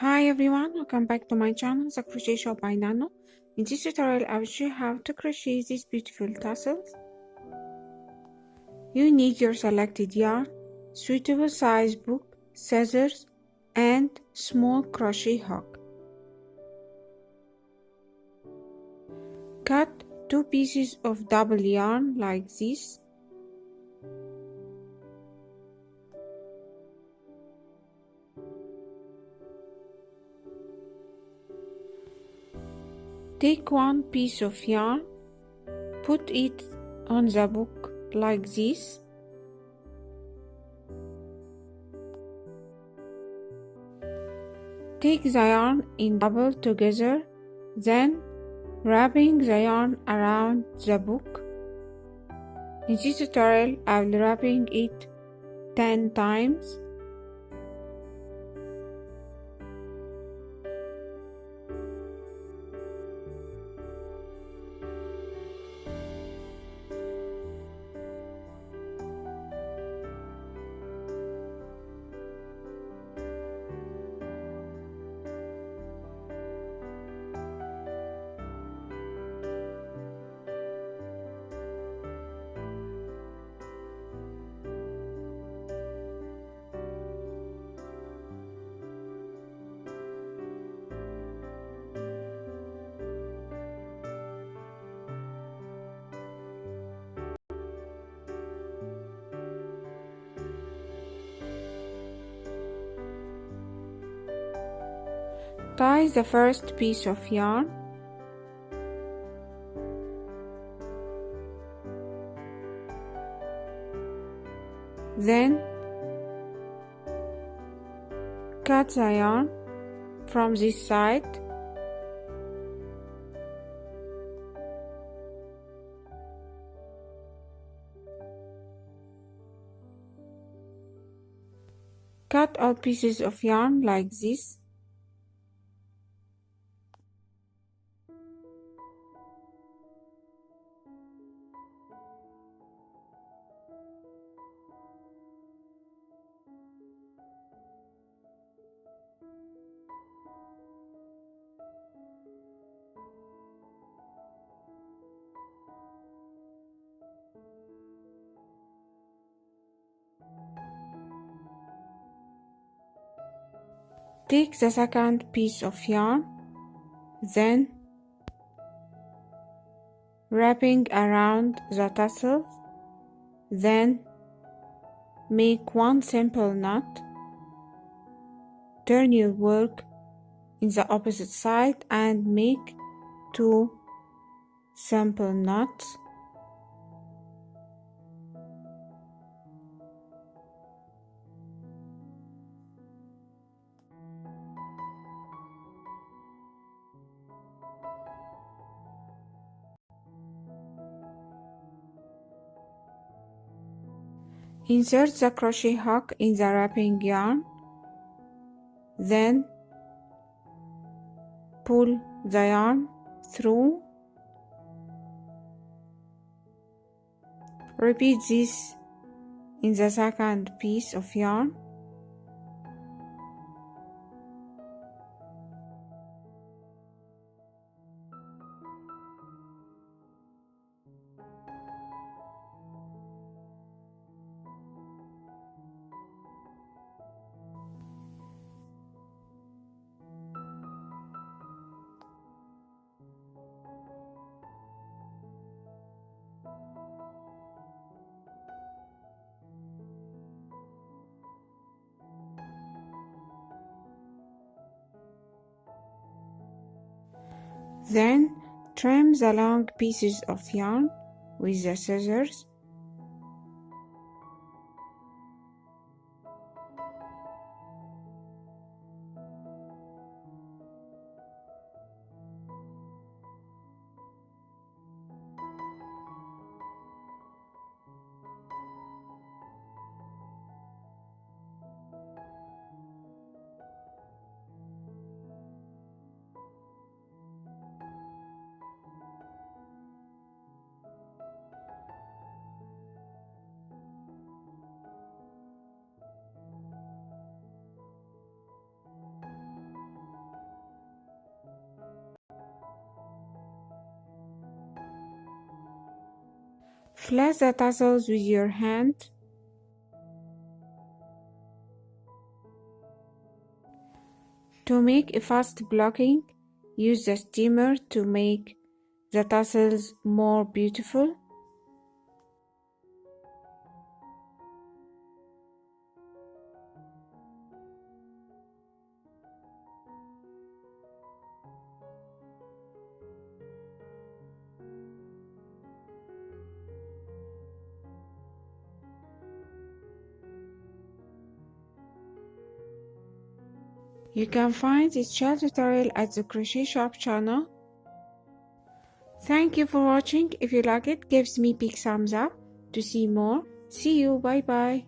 Hi everyone, welcome back to my channel, The Crochet Shop by Nanno. In this tutorial, I will show you how to crochet these beautiful tassels. You need your selected yarn, suitable size book, scissors, and small crochet hook. Cut 2 pieces of double yarn like this. Take one piece of yarn, put it on the book like this. Take the yarn in double together, then wrapping the yarn around the book. In this tutorial, I will wrapping it 10 times. Tie the first piece of yarn. Then cut the yarn from this side. Cut all pieces of yarn like this. Take the second piece of yarn, then wrapping around the tassel, then make one simple knot. Turn your work in the opposite side and make 2 simple knots. Insert the crochet hook in the wrapping yarn, then pull the yarn through. Repeat this in the second piece of yarn. Then trim the long pieces of yarn with the scissors. Flash the tassels with your hand. To make a fast blocking, use the steamer to make the tassels more beautiful. You can find this shawl tutorial at the Crochet Shop channel. Thank you for watching. If you like it, give me big thumbs up. To see more, see you, bye bye.